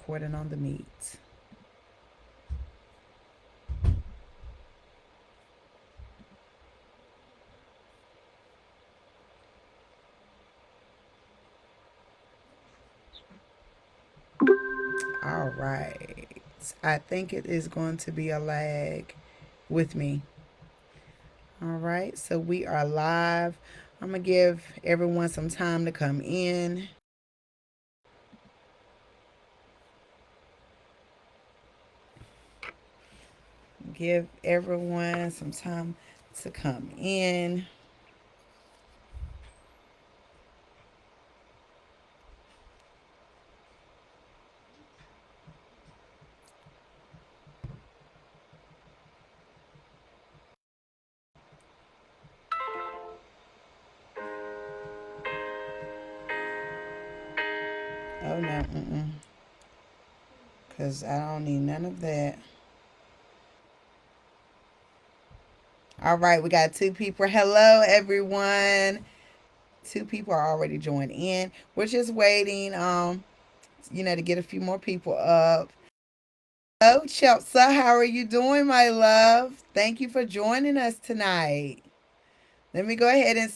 recording on the meet. All right. I think it is going to be a lag with me. All right. So we are live. I'm going to give everyone some time to come in. Give everyone some time to come in. Oh, no. Because I don't need none of that. All right. We got two people. Hello, everyone. Two people are already joined in. We're just waiting, to get a few more people up. Hello, Chelsea. How are you doing, my love? Thank you for joining us tonight. Let me go ahead and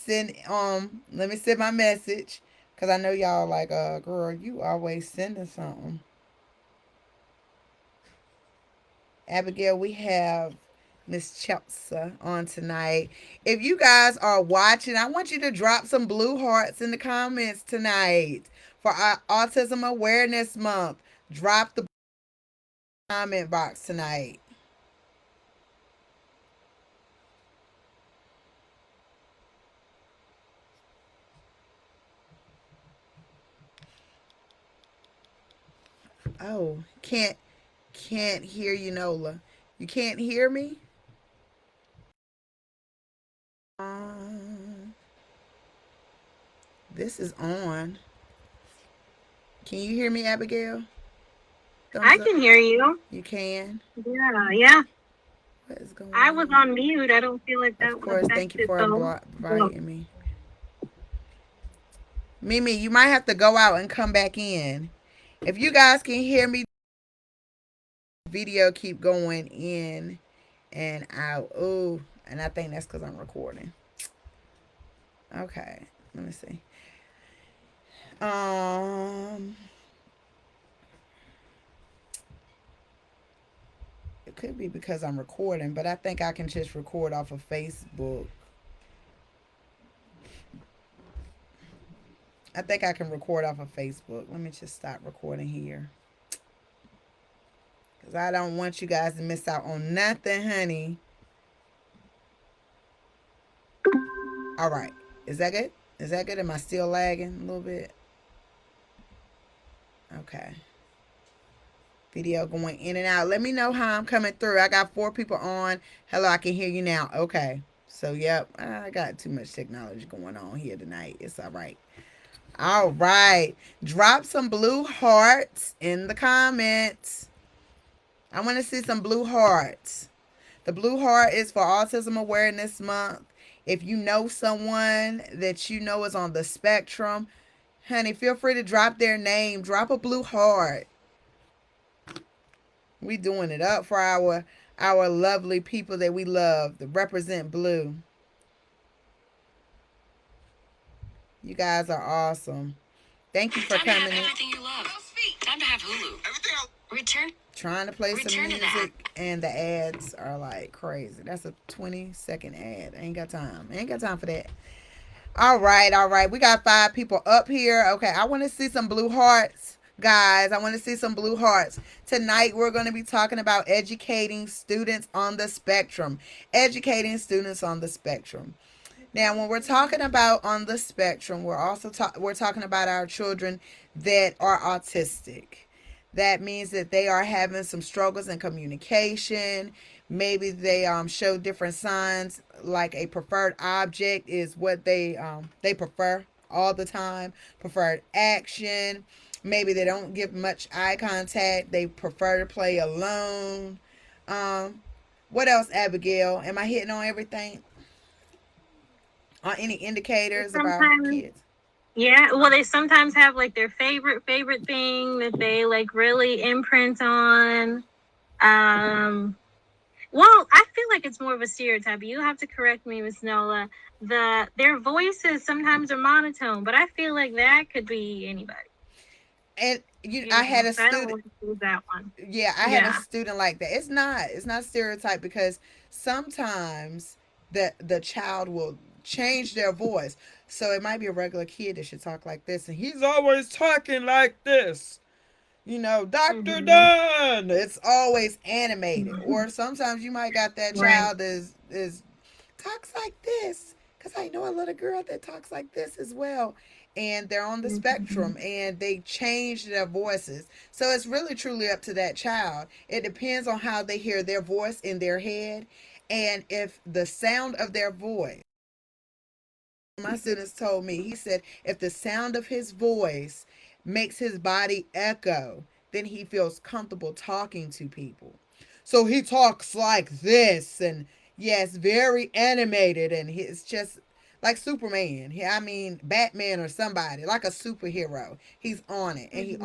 let me send my message. Cause I know y'all like, girl, you always sending something. Abigail, we have Miss Chelsea on tonight. If you guys are watching, I want you to drop some blue hearts in the comments tonight for our Autism Awareness Month. Drop the comment box tonight. Oh, can't hear you, Nola. You can't hear me? Um, this is on. Can you hear me, Abigail? I Thumbs up. can hear you. You can. Yeah, yeah. What is going I was on? on mute. I don't feel like Of that would course. affect Thank you it for though. So, inviting me. Mimi, you might have to go out and come back in. If you guys can hear me, video keep going in and out. Oh, and I think that's because I'm recording. Okay, let me see. Um, it could be because I'm recording, but I think I can just record off of Facebook. I think I can record off of Facebook. Let me just stop recording here. Because I don't want you guys to miss out on nothing, honey. All right. Is that good? Is that good? Am I still lagging a little bit? Okay. Video going in and out. Let me know how I'm coming through. I got 4 people on. Hello, I can hear you now. Okay. So, yep. I got too much technology going on here tonight. It's all right. All right. Drop some blue hearts in the comments. I want to see some blue hearts. The blue heart is for Autism Awareness Month. If you know someone that you know is on the spectrum, honey, feel free to drop their name. Drop a blue heart. We doing it up for our lovely people that we love that represent blue. You guys are awesome. Thank you for coming in. Everything you love. Time to have Hulu. Return. Trying to play some music and the ads are like crazy. That's a 20-second ad. Ain't got time. Ain't got time for that. All right, all right. We got 5 people up here. Okay, I want to see some blue hearts, guys. I want to see some blue hearts. Tonight, we're going to be talking about educating students on the spectrum. Educating students on the spectrum. Now, when we're talking about on the spectrum, we're talking about our children that are autistic. That means that they are having some struggles in communication. Maybe they show different signs, like a preferred object is what they prefer all the time. Preferred action. Maybe they don't give much eye contact. They prefer to play alone. What else, Abigail? Am I hitting on everything? Any indicators of our sometimes, kids? Yeah, well, they sometimes have like their favorite thing that they like really imprint on. Well, I feel like it's more of a stereotype. You have to correct me, Miss Nola. Their voices sometimes are monotone, but I feel like that could be anybody. And I had a So I don't student. want to choose that one. Yeah, I had a Yeah. student like that. It's not stereotype, because sometimes the child will change their voice. So it might be a regular kid that should talk like this, and he's always talking like this. Dr. Mm-hmm. Dunn. It's always animated. Or sometimes you might got that Right. child is talks like this. Cause I know a little girl that talks like this as well. And they're on the Mm-hmm. spectrum and they change their voices. So it's really truly up to that child. It depends on how they hear their voice in their head. And if the sound of their voice, my students told me, he said, if the sound of his voice makes his body echo, then he feels comfortable talking to people. So he talks like this, and yes, very animated, and it's just like Superman. I mean, Batman or somebody, like a superhero. He's on it, and Mm-hmm.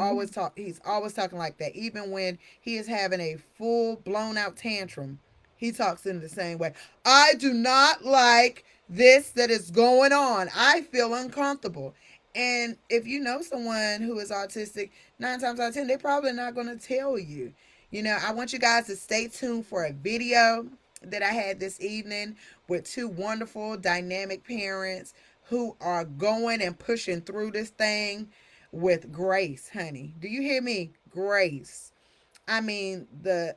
He's always talking like that, even when he is having a full blown out tantrum. He talks in the same way. I do not like this that is going on. I feel uncomfortable. And if you know someone who is autistic, 9 times out of 10, they're probably not going to tell you. I want you guys to stay tuned for a video that I had this evening with two wonderful, dynamic parents who are going and pushing through this thing with grace, honey. Do you hear me? Grace. I mean, the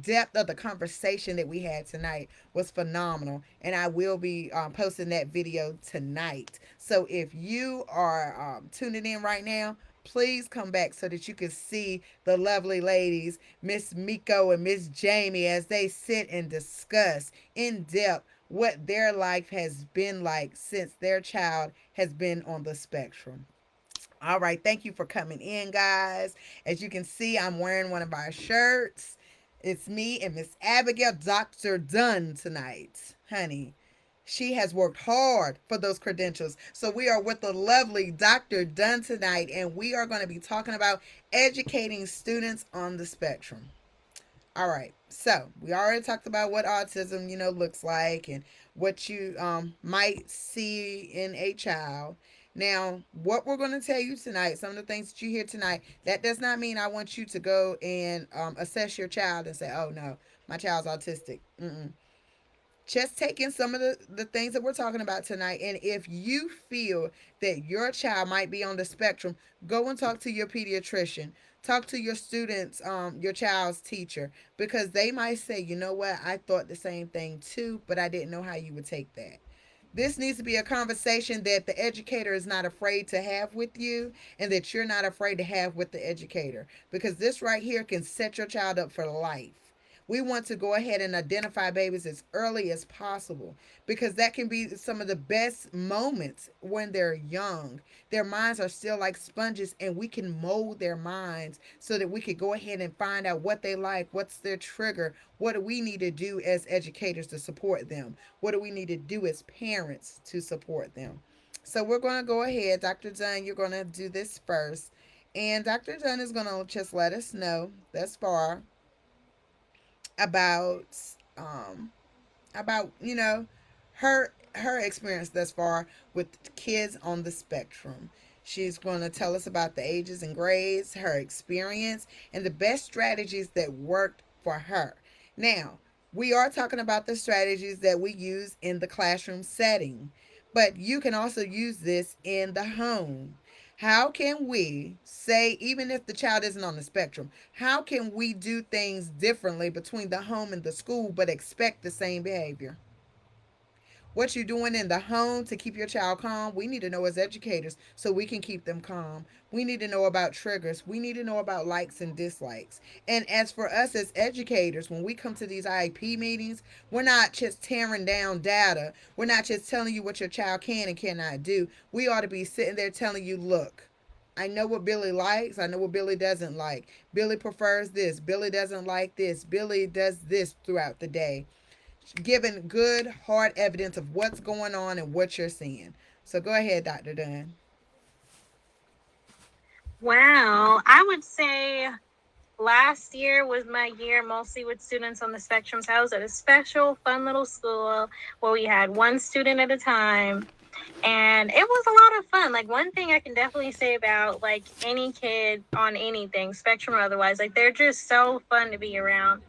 depth of the conversation that we had tonight was phenomenal, and I will be posting that video tonight. So if you are tuning in right now, please come back so that you can see the lovely ladies, Miss Miko and Miss Jamie, as they sit and discuss in depth what their life has been like since their child has been on the spectrum. All right, thank you for coming in, guys. As you can see, I'm wearing one of our shirts. It's me and Miss Abigail Dr. Dunn tonight, honey. She has worked hard for those credentials. So we are with the lovely Dr. Dunn tonight, and we are going to be talking about educating students on the spectrum. All right. So we already talked about what autism, looks like, and what you might see in a child. Now, what we're going to tell you tonight, some of the things that you hear tonight, that does not mean I want you to go and assess your child and say, oh, no, my child's autistic. Mm-mm. Just taking some of the things that we're talking about tonight. And if you feel that your child might be on the spectrum, go and talk to your pediatrician. Talk to your students, your child's teacher, because they might say, you know what, I thought the same thing too, but I didn't know how you would take that. This needs to be a conversation that the educator is not afraid to have with you, and that you're not afraid to have with the educator, because this right here can set your child up for life. We want to go ahead and identify babies as early as possible, because that can be some of the best moments when they're young. Their minds are still like sponges, and we can mold their minds so that we could go ahead and find out what they like, what's their trigger, what do we need to do as educators to support them, what do we need to do as parents to support them. So we're going to go ahead. Dr. Dunn, you're going to do this first. And Dr. Dunn is going to just let us know thus far about um her experience thus far with kids on the spectrum. She's going to tell us about the ages and grades, her experience, and the best strategies that worked for her. Now, we are talking about the strategies that we use in the classroom setting, but you can also use this in the home. How can we say, even if the child isn't on the spectrum, how can we do things differently between the home and the school but expect the same behavior? What you're doing in the home to keep your child calm, we need to know as educators so we can keep them calm. We need to know about triggers. We need to know about likes and dislikes. And as for us as educators, when we come to these IEP meetings, we're not just tearing down data. We're not just telling you what your child can and cannot do. We ought to be sitting there telling you, look, I know what Billy likes. I know what Billy doesn't like. Billy prefers this. Billy doesn't like this. Billy does this throughout the day, giving good, hard evidence of what's going on and what you're seeing. So go ahead, Dr. Dunn. Well, I would say last year was my year mostly with students on the spectrum. So I was at a special, fun little school where we had one student at a time. And it was a lot of fun. Like, one thing I can definitely say about like any kid on anything, spectrum or otherwise, like they're just so fun to be around.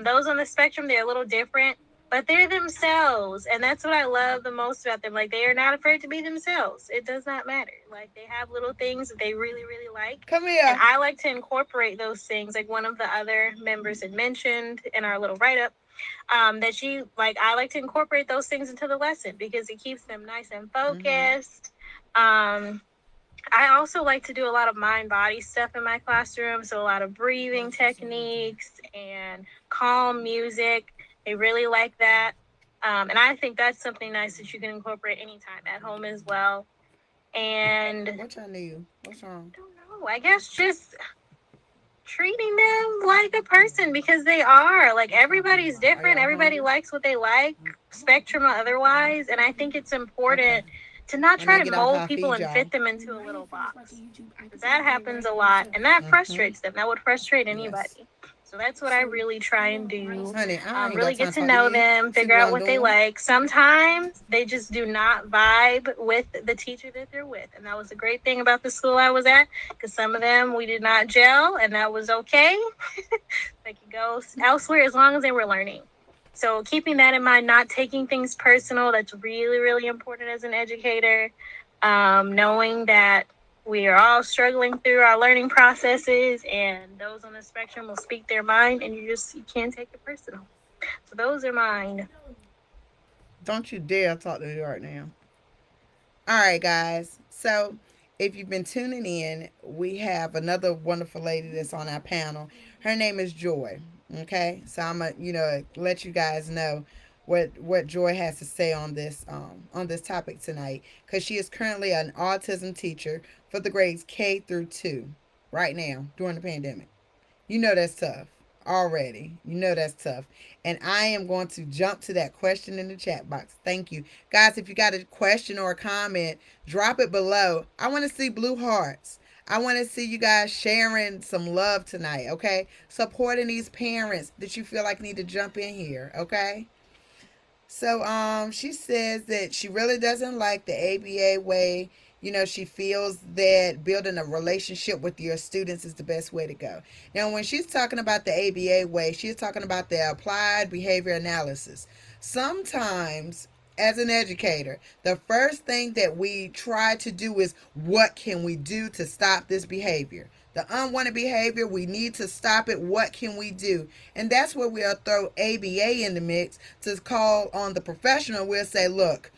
Those on the spectrum, they're a little different, but they're themselves. And that's what I love the most about them. Like, they are not afraid to be themselves. It does not matter. Like, they have little things that they really, really like. Come here. And I like to incorporate those things. Like one of the other members had mentioned in our little write-up, that she, like, I like to incorporate those things into the lesson because it keeps them nice and focused. I also like to do a lot of mind-body stuff in my classroom. So a lot of breathing techniques and calm music. They really like that. And I think that's something nice that you can incorporate anytime at home as well. And what I need? What's wrong? I don't know. I guess just treating them like a person because they are. Like, everybody's different. Everybody likes what they like, spectrum or otherwise. And I think it's important to not try to mold people and fit them into a little box. That happens a lot, and that frustrates them. That would frustrate anybody. Yes. So that's what I really try and do. Honey, really get to know them, figure out what they like. Sometimes they just do not vibe with the teacher that they're with. And that was the great thing about the school I was at, because some of them we did not gel, and that was okay. They could go elsewhere as long as they were learning. So keeping that in mind, not taking things personal, that's really, really important as an educator. Knowing that we are all struggling through our learning processes, and those on the spectrum will speak their mind, and you can't take it personal. So those are mine. Don't you dare talk to me right now. All right, guys. So if you've been tuning in, we have another wonderful lady that's on our panel. Her name is Joy. Okay, so I'm gonna let you guys know what Joy has to say on this topic tonight, because she is currently an autism teacher for the grades K through 2 right now during the pandemic. You know that's tough already. You know that's tough. And I am going to jump to that question in the chat box. Thank you. Guys, if you got a question or a comment, drop it below. I want to see blue hearts. I want to see you guys sharing some love tonight, okay? Supporting these parents that you feel like need to jump in here, okay? So she says that she really doesn't like the ABA way. She feels that building a relationship with your students is the best way to go. Now, when she's talking about the ABA way, she's talking about the applied behavior analysis. Sometimes, as an educator, the first thing that we try to do is, what can we do to stop this behavior? The unwanted behavior, we need to stop it. What can we do? And that's where we'll throw ABA in the mix to call on the professional. We'll say, look,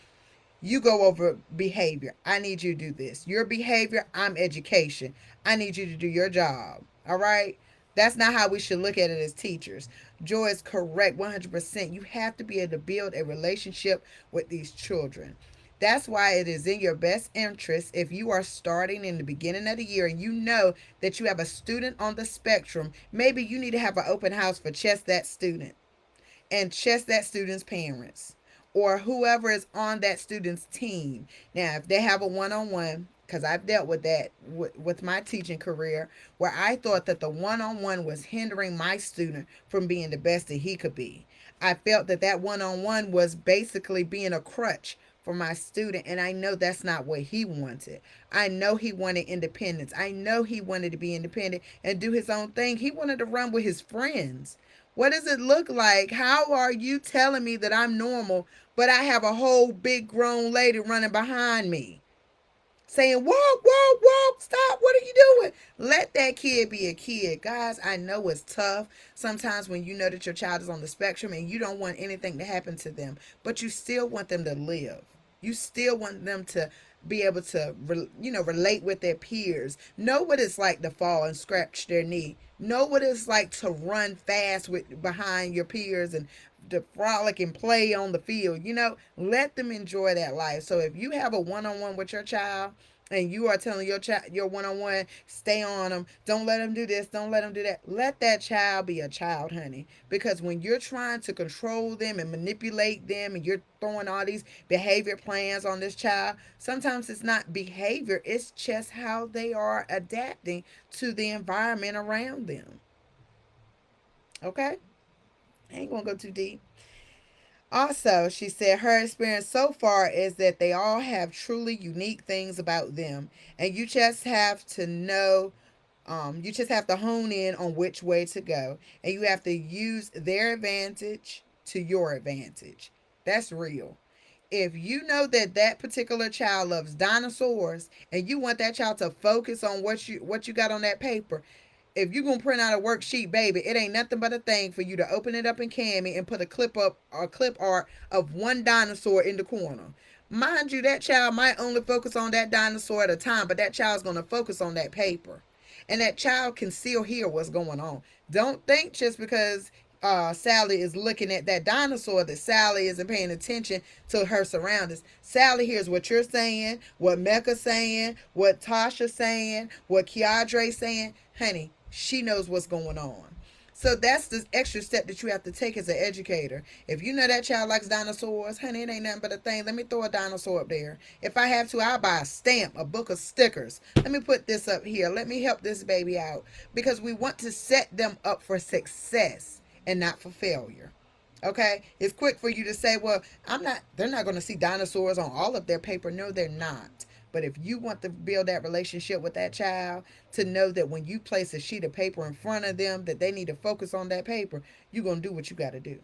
you go over behavior. I need you to do this. Your behavior, I'm education. I need you to do your job. All right? That's not how we should look at it as teachers. Joy is correct 100%. You have to be able to build a relationship with these children. That's why it is in your best interest, if you are starting in the beginning of the year and you know that you have a student on the spectrum, maybe you need to have an open house for just that student and just that student's parents or whoever is on that student's team. Now, if they have a one-on-one, because I've dealt with that with my teaching career, where I thought that the one-on-one was hindering my student from being the best that he could be. I felt that one-on-one was basically being a crutch for my student, and I know that's not what he wanted. I know he wanted independence. I know he wanted to be independent and do his own thing. He wanted to run with his friends. What does it look like? How are you telling me that I'm normal, but I have a whole big grown lady running behind me saying, walk, walk, walk, stop, what are you doing? Let that kid be a kid. Guys, I know it's tough sometimes when you know that your child is on the spectrum and you don't want anything to happen to them, but you still want them to live. You still want them to be able to, relate with their peers. Know what it's like to fall and scratch their knee. Know what it's like to run fast behind your peers and to frolic and play on the field. Let them enjoy that life. So if you have a one-on-one with your child, and you are telling your child, your one-on-one, stay on them, don't let them do this, don't let them do that. Let that child be a child, honey, because when you're trying to control them and manipulate them, and you're throwing all these behavior plans on this child, sometimes it's not behavior, it's just how they are adapting to the environment around them. Okay, I ain't gonna go too deep. Also, she said her experience so far is that they all have truly unique things about them, and you just have to know, you just have to hone in on which way to go, and you have to use their advantage to your advantage. That's real. If you know that that particular child loves dinosaurs, and you want that child to focus on what you got on that paper, if you're gonna print out a worksheet, baby, it ain't nothing but a thing for you to open it up in Cami and put a clip up or clip art of one dinosaur in the corner. Mind you, that child might only focus on that dinosaur at a time, but that child's gonna focus on that paper. And that child can still hear what's going on. Don't think just because Sally is looking at that dinosaur that Sally isn't paying attention to her surroundings. Sally hears what you're saying, what Mecca's saying, what Tasha's saying, what Keandre's saying. Honey, she knows what's going on. So that's the extra step that you have to take as an educator. If you know that child likes dinosaurs, honey, it ain't nothing but a thing. Let me throw a dinosaur up there. If I have to, I'll buy a stamp, a book of stickers. Let me put this up here. Let me help this baby out. Because we want to set them up for success and not for failure. Okay, it's quick for you to say, well, they're not going to see dinosaurs on all of their paper. No, they're not. But if you want to build that relationship with that child, to know that when you place a sheet of paper in front of them, that they need to focus on that paper, you're going to do what you got to do.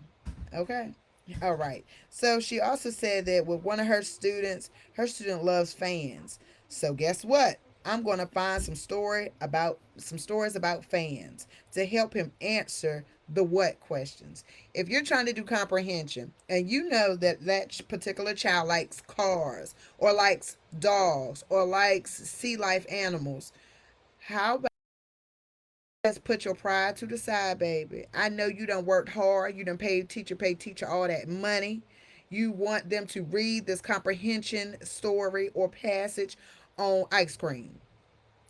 Okay? All right. So she also said that with one of her student loves fans. So guess what? I'm going to find some stories about fans to help him answer the what questions. If you're trying to do comprehension and you know that that particular child likes cars or likes dogs or likes sea life animals, how about just put your pride to the side, baby? I know you done worked hard. You done pay teacher all that money. You want them to read this comprehension story or passage on ice cream.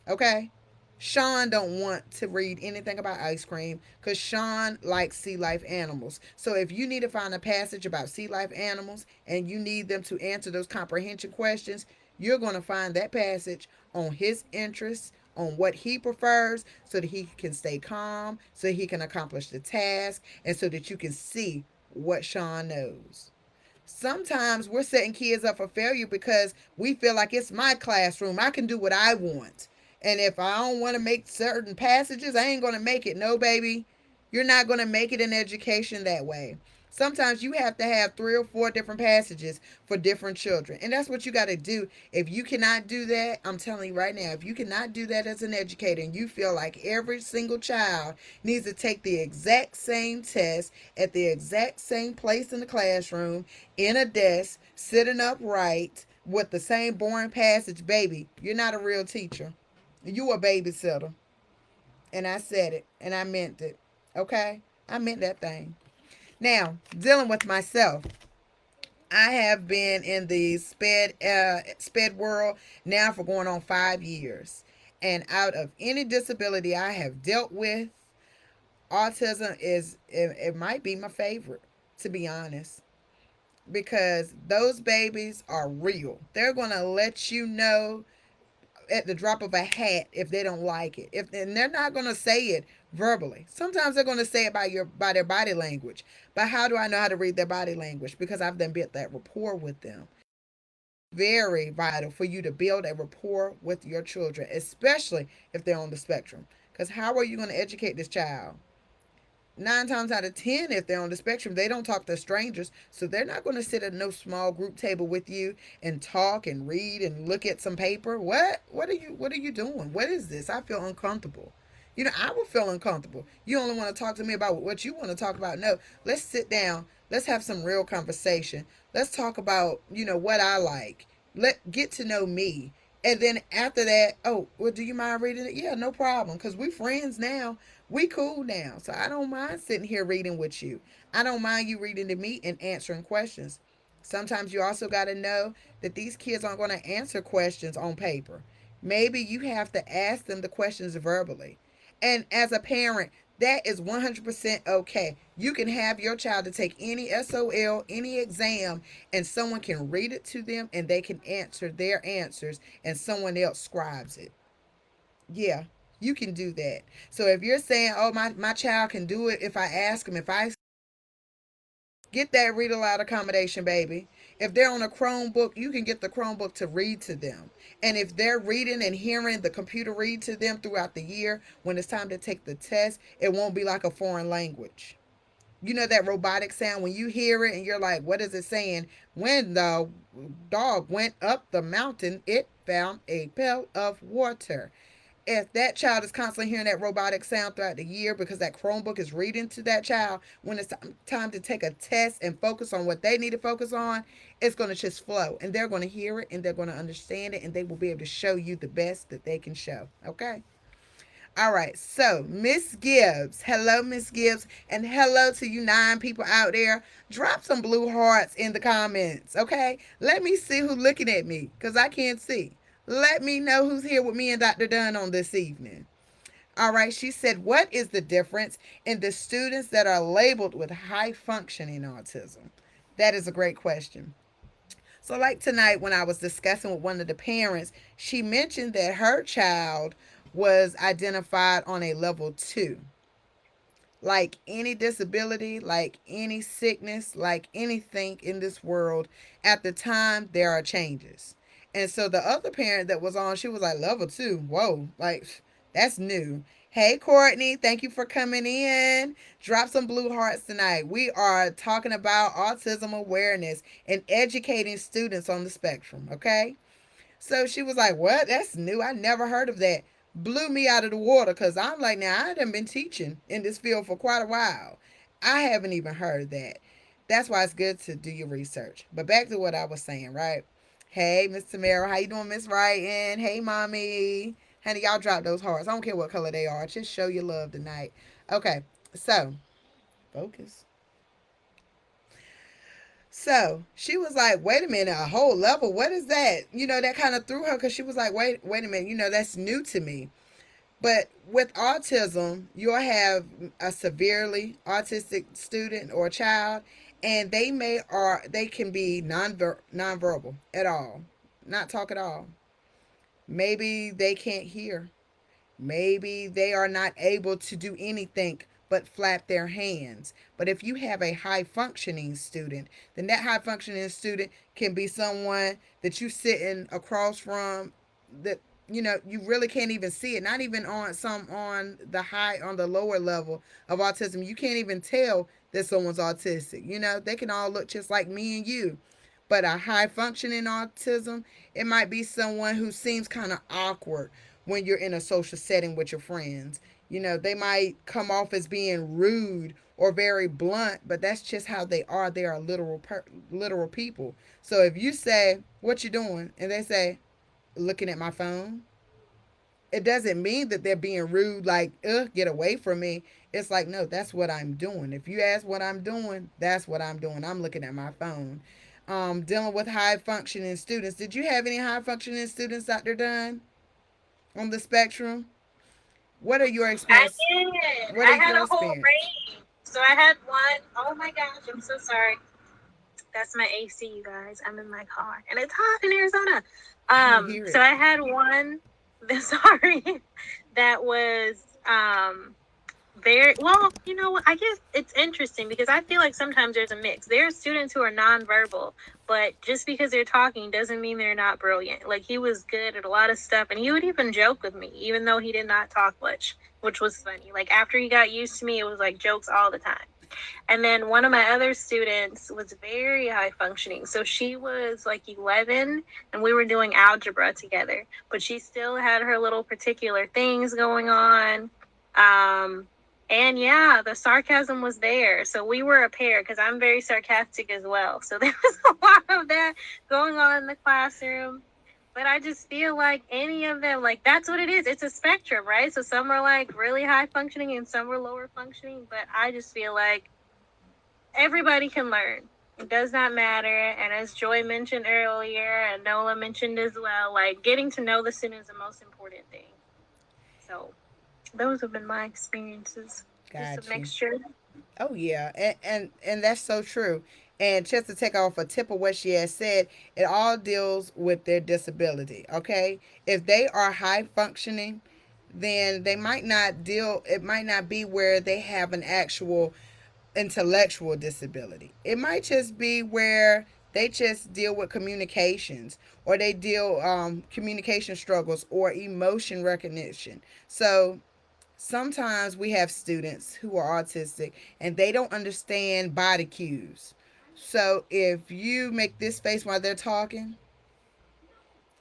Okay? Sean don't want to read anything about ice cream because Sean likes sea life animals. So if you need to find a passage about sea life animals and you need them to answer those comprehension questions, you're going to find that passage on his interests, on what he prefers, so that he can stay calm, so he can accomplish the task, and so that you can see what Sean knows. Sometimes we're setting kids up for failure because we feel like it's my classroom. I can do what I want. And if I don't want to make certain passages, I ain't going to make it. No, baby. You're not going to make it in education that way. Sometimes you have to have 3 or 4 different passages for different children. And that's what you got to do. If you cannot do that, I'm telling you right now, if you cannot do that as an educator and you feel like every single child needs to take the exact same test at the exact same place in the classroom, in a desk, sitting upright with the same boring passage, baby, you're not a real teacher. You a babysitter. And I said it and I meant it. Okay? I meant that thing. Now, dealing with myself, I have been in the sped world now for going on 5 years. And out of any disability I have dealt with, autism it might be my favorite, to be honest, because those babies are real. They're going to let you know at the drop of a hat if they don't like it. And they're not going to say it verbally. Sometimes they're going to say it by their body language. But how do I know how to read their body language? Because I've then built that rapport with them. Very vital for you to build a rapport with your children, especially if they're on the spectrum. Because how are you going to educate this child? 9 times out of 10, if they're on the spectrum, they don't talk to strangers, so they're not going to sit at no small group table with you and talk and read and look at some paper. What are you doing? What is this? I feel uncomfortable. I will feel uncomfortable. You only want to talk to me about what you want to talk about. No, let's sit down. Let's have some real conversation. Let's talk about what I like. Let get to know me. And then after that, oh, well, do you mind reading it? Yeah, no problem, because we friends now. We cool now. So I don't mind sitting here reading with you. I don't mind you reading to me and answering questions. Sometimes you also got to know that these kids aren't going to answer questions on paper. Maybe you have to ask them the questions verbally. And as a parent, that is 100% okay. You can have your child to take any SOL, any exam, and someone can read it to them and they can answer their answers and someone else scribes it. Yeah, you can do that. So if you're saying, oh, my child can do it if I ask him, if I get that read aloud accommodation, baby. If they're on a Chromebook, you can get the Chromebook to read to them. And if they're reading and hearing the computer read to them throughout the year, when it's time to take the test, it won't be like a foreign language. You know that robotic sound when you hear it and you're like, what is it saying? When the dog went up the mountain, it found a pail of water. If that child is constantly hearing that robotic sound throughout the year because that Chromebook is reading to that child, when it's time to take a test and focus on what they need to focus on, it's going to just flow. And they're going to hear it and they're going to understand it and they will be able to show you the best that they can show. Okay? All right, so Miss Gibbs, hello, Miss Gibbs, and hello to you 9 people out there. Drop some blue hearts in the comments, okay? Let me see who's looking at me, because I can't see. Let me know who's here with me and Dr. Dunn on this evening. All right, she said, what is the difference in the students that are labeled with high functioning autism? That is a great question. So, like tonight, when I was discussing with one of the parents, she mentioned that her child was identified on a level 2. Like any disability, like any sickness, like anything in this world, at the time, there are changes. And so the other parent that was on, she was like, level 2. Whoa, like that's new. Hey, Courtney, thank you for coming in. Drop some blue hearts tonight. We are talking about autism awareness and educating students on the spectrum, okay? So she was like, what? That's new. I never heard of that. Blew me out of the water because I'm like, now, I done been teaching in this field for quite a while. I haven't even heard that. That's why it's good to do your research. But back to what I was saying, right? Hey, Miss Tamara, how you doing, Miss Wrighton? Hey, Mommy. Honey, y'all drop those hearts. I don't care what color they are. Just show your love tonight. Okay, so focus. So she was like, wait a minute, a whole level? What is that? You know, that kind of threw her because she was like, wait a minute, you know, that's new to me. But with autism, you'll have a severely autistic student or child, and they can be nonverbal at all, not talk at all. Maybe they can't hear. Maybe they are not able to do anything but flap their hands. But if you have a high functioning student, then that high functioning student can be someone that you sitting across from that you know you really can't even see it. Not even on the lower level of autism. You can't even tell that someone's autistic. You know, they can all look just like me and you. But a high functioning autism, it might be someone who seems kind of awkward when you're in a social setting with your friends. You know, they might come off as being rude or very blunt, but that's just how they are. They are literal people. So if you say, "What you doing?" and they say, "Looking at my phone," it doesn't mean that they're being rude, like, "Ugh, get away from me." It's like, no, that's what I'm doing. If you ask what I'm doing, that's what I'm doing. I'm looking at my phone. Dealing with high functioning students. Did you have any high functioning students, Dr. Dunn, on the spectrum? What are your experiences? I did. I had a whole range. So I had one. Oh my gosh, I'm so sorry. That's my AC, you guys. I'm in my car, and it's hot in Arizona. So I had one. Sorry, that was very well. You know what? I guess it's interesting because I feel like sometimes there's a mix. There are students who are nonverbal, but just because they're talking doesn't mean they're not brilliant. Like, he was good at a lot of stuff, and he would even joke with me, even though he did not talk much, which was funny. Like, after he got used to me, it was like jokes all the time. And then one of my other students was very high functioning. So she was like 11 and we were doing algebra together, but she still had her little particular things going on. And yeah, the sarcasm was there. So we were a pair because I'm very sarcastic as well. So there was a lot of that going on in the classroom. But I just feel like any of them, like, that's what it is. It's a spectrum, right? So some are like really high functioning and some are lower functioning. But I just feel like everybody can learn. It does not matter. And as Joy mentioned earlier, and Nola mentioned as well, like getting to know the student is the most important thing. So those have been my experiences. Got Just a you. mixture. Oh yeah, and that's so true. And just to take off a tip of what she has said, it all deals with their disability. Okay, if they are high functioning, then they might not deal. It might not be where they have an actual intellectual disability. It might just be where they just deal with communications, or they deal communication struggles or emotion recognition. So sometimes we have students who are autistic and they don't understand body cues. So if you make this face while they're talking,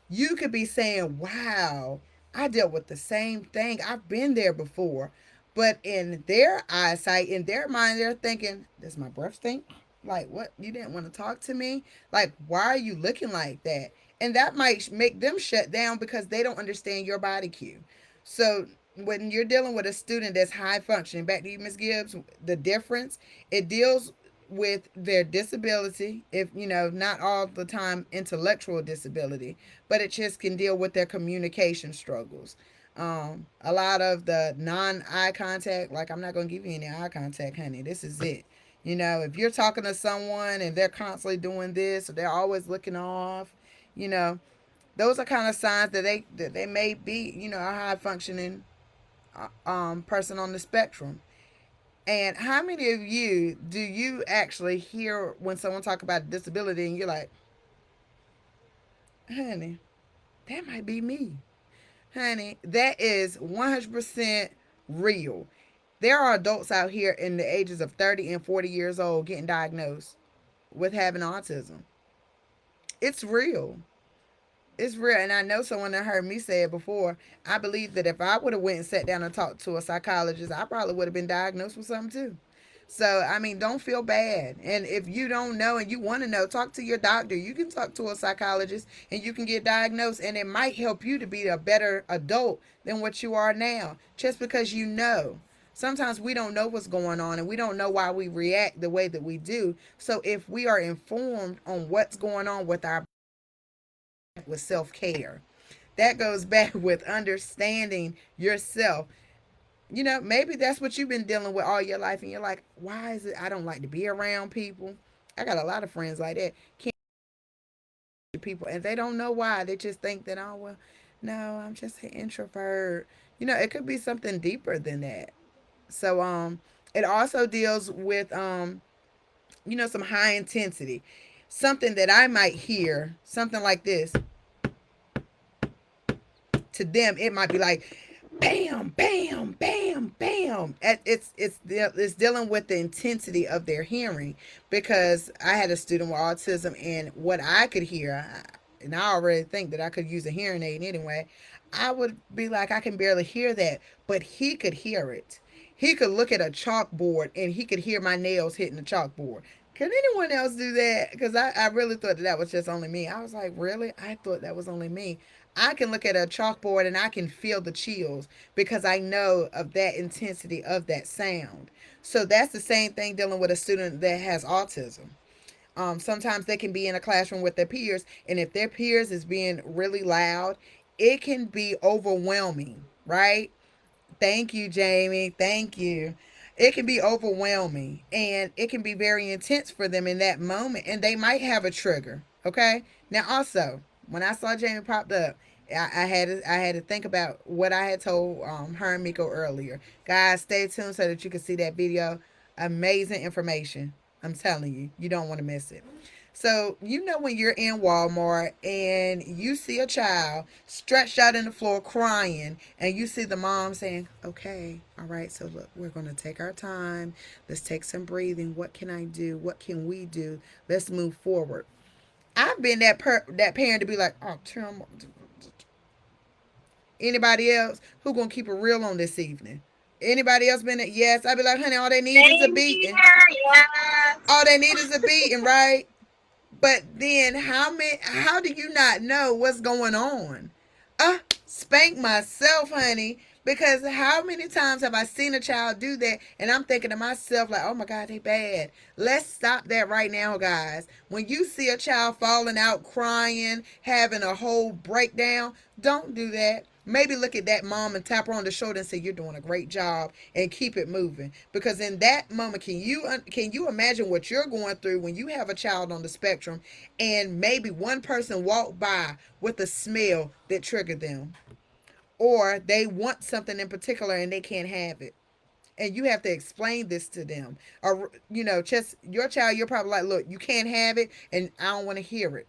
you could be saying, wow, I dealt with the same thing. I've been there before. But in their eyesight, in their mind, they're thinking, does my breath stink? Like, what? You didn't want to talk to me? Like, why are you looking like that? And that might make them shut down because they don't understand your body cue. So when you're dealing with a student that's high functioning, back to you, Ms. Gibbs, the difference, it deals with their disability, if you know, not all the time intellectual disability, but it just can deal with their communication struggles. A lot of the non-eye contact, like I'm not gonna give you any eye contact, honey. This is it. You know, if you're talking to someone and they're constantly doing this, or they're always looking off, you know, those are kind of signs that they may be, you know, a high functioning person on the spectrum. And how many of you do you actually hear when someone talk about disability and you're like, honey, that might be me. Honey, that is 100% real. There are adults out here in the ages of 30 and 40 years old getting diagnosed with having autism. It's real. It's real. And I know someone that heard me say it before. I believe that if I would have went and sat down and talked to a psychologist, I probably would have been diagnosed with something too. So, I mean, don't feel bad. And if you don't know and you want to know, talk to your doctor. You can talk to a psychologist and you can get diagnosed, and it might help you to be a better adult than what you are now, just because you know. Sometimes we don't know what's going on and we don't know why we react the way that we do. So, if we are informed on what's going on with our with self-care, that goes back with understanding yourself. You know, maybe that's what you've been dealing with all your life, and you're like, why is it I don't like to be around people? I got a lot of friends like that. Can't people, and they don't know why. They just think that, oh well, no, I'm just an introvert. You know, it could be something deeper than that. So it also deals with you know, some high intensity. Something that I might hear, something like this. To them, it might be like bam, bam, bam, bam. It's dealing with the intensity of their hearing, because I had a student with autism, and what I could hear, and I already think that I could use a hearing aid anyway. I would be like, I can barely hear that, but he could hear it. He could look at a chalkboard and he could hear my nails hitting the chalkboard. Can anyone else do that? Because I really thought that was just only me. I was like, really? I thought that was only me. I can look at a chalkboard and I can feel the chills because I know of that intensity of that sound. So that's the same thing dealing with a student that has autism. Sometimes they can be in a classroom with their peers, and if their peers is being really loud, it can be overwhelming, right? Thank you, Jamie. Thank you. It can be overwhelming and it can be very intense for them in that moment, and they might have a trigger. Okay. Now, also, when I saw Jamie popped up, I had to think about what I had told her and Miko earlier. Guys, stay tuned so that you can see that video. Amazing information. I'm telling you, you don't want to miss it. So, you know, when you're in Walmart and you see a child stretched out in the floor crying, and you see the mom saying, okay, all right, so look, we're going to take our time. Let's take some breathing. What can I do? What can we do? Let's move forward. I've been that parent to be like, oh, Tim, anybody else who going to keep it real on this evening? Anybody else been it? Yes. I'd be like, honey, all they need is a beating. Yes. All they need is a beating, right? But then how do you not know what's going on? Spank myself, honey, Because how many times have I seen a child do that and I'm thinking to myself, like, oh my God, they bad. Let's stop that right now, guys. When you see a child falling out, crying, having a whole breakdown, don't do that. Maybe look at that mom and tap her on the shoulder and say, you're doing a great job, and keep it moving. Because in that moment, can you imagine what you're going through when you have a child on the spectrum and maybe one person walked by with a smell that triggered them, or they want something in particular and they can't have it, and you have to explain this to them, or just your child, you're probably like, look, you can't have it and I don't want to hear it.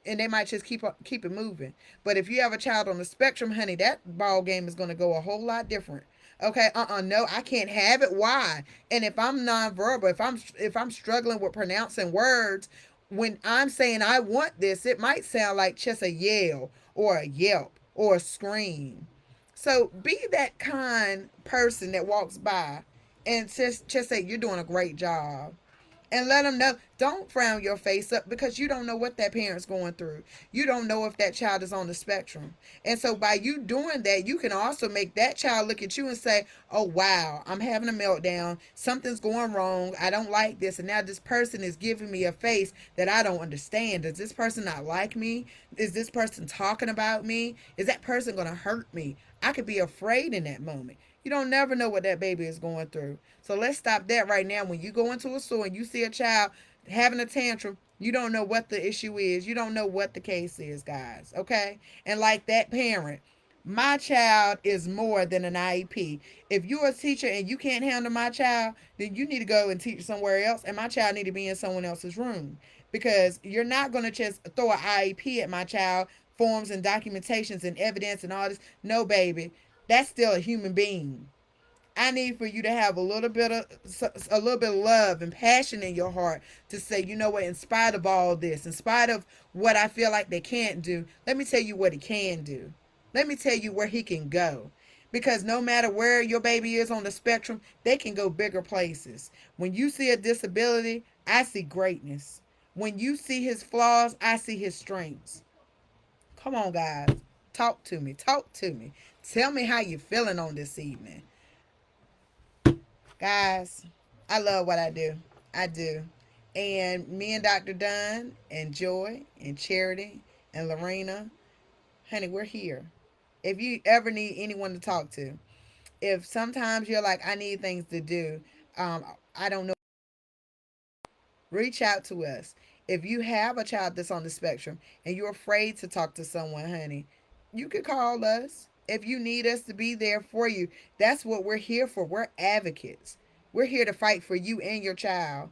And they might just keep it moving. But if you have a child on the spectrum, honey, that ball game is going to go a whole lot different. Okay, no, I can't have it. Why? And if I'm nonverbal, if I'm struggling with pronouncing words, when I'm saying I want this, it might sound like just a yell or a yelp or a scream. So be that kind person that walks by and just say, you're doing a great job, and let them know. Don't frown your face up, because you don't know what that parent's going through. You don't know if that child is on the spectrum. And so by you doing that, you can also make that child look at you and say, oh wow, I'm having a meltdown, something's going wrong, I don't like this, and now this person is giving me a face that I don't understand. Does this person not like me? Is this person talking about me? Is that person going to hurt me? I could be afraid in that moment. You don't never know what that baby is going through. So let's stop that right now. When you go into a store and you see a child having a tantrum, you don't know what the issue is. You don't know what the case is, guys. Okay? And like that parent, my child is more than an IEP. If you're a teacher and you can't handle my child, then you need to go and teach somewhere else, and my child need to be in someone else's room. Because you're not going to just throw an IEP at my child, forms and documentations and evidence and all this. No, baby. That's still a human being. I need for you to have a little bit of love and passion in your heart to say, you know what, in spite of all this, in spite of what I feel like they can't do, let me tell you what he can do. Let me tell you where he can go. Because no matter where your baby is on the spectrum, they can go bigger places. When you see a disability, I see greatness. When you see his flaws, I see his strengths. Come on, guys. Talk to me. Talk to me. Tell me how you're feeling on this evening. Guys, I love what I do. I do. And me and Dr. Dunn and Joy and Charity and Lorena, honey, we're here. If you ever need anyone to talk to, if sometimes you're like, I need things to do, I don't know, reach out to us. If you have a child that's on the spectrum and you're afraid to talk to someone, honey, you can call us. If you need us to be there for you, that's what we're here for. We're advocates. We're here to fight for you and your child.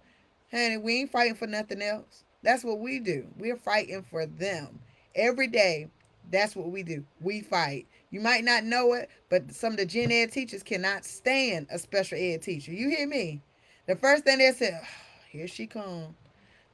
Honey, we ain't fighting for nothing else. That's what we do. We're fighting for them. Every day, that's what we do. We fight. You might not know it, but some of the gen ed teachers cannot stand a special ed teacher. You hear me? The first thing they say, oh, here she comes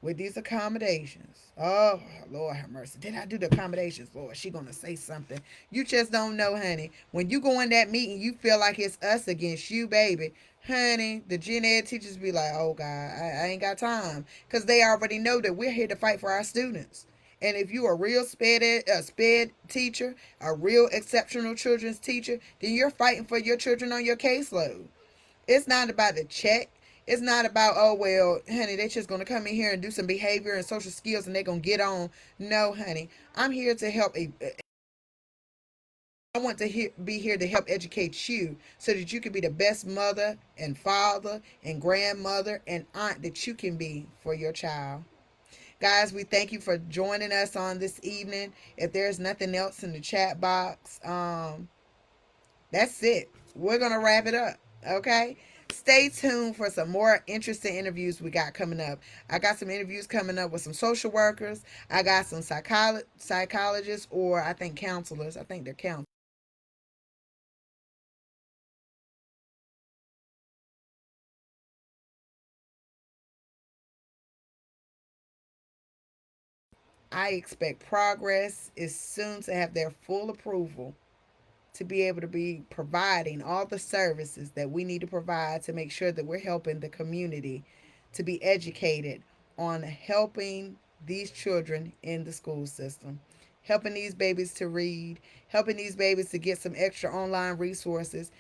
with these accommodations. Oh, Lord have mercy. Did I do the accommodations? Lord, she going to say something. You just don't know, honey. When you go in that meeting, you feel like it's us against you, baby. Honey, the gen ed teachers be like, oh, God, I ain't got time. Because they already know that we're here to fight for our students. And if you're a real sped teacher, a real exceptional children's teacher, then you're fighting for your children on your caseload. It's not about the check. It's not about, oh, well, honey, they just going to come in here and do some behavior and social skills and they're going to get on. No, honey. I'm here to help. I want to be here to help educate you so that you can be the best mother and father and grandmother and aunt that you can be for your child. Guys, we thank you for joining us on this evening. If there's nothing else in the chat box, that's it. We're going to wrap it up. Okay? Stay tuned for some more interesting interviews we got coming up. I got some interviews coming up with some social workers. I got some psychologists, or I think counselors. I think they're counselors. I expect Progress is soon to have their full approval to be able to be providing all the services that we need to provide to make sure that we're helping the community to be educated on helping these children in the school system. helping these babies to read, helping these babies to get some extra online resources.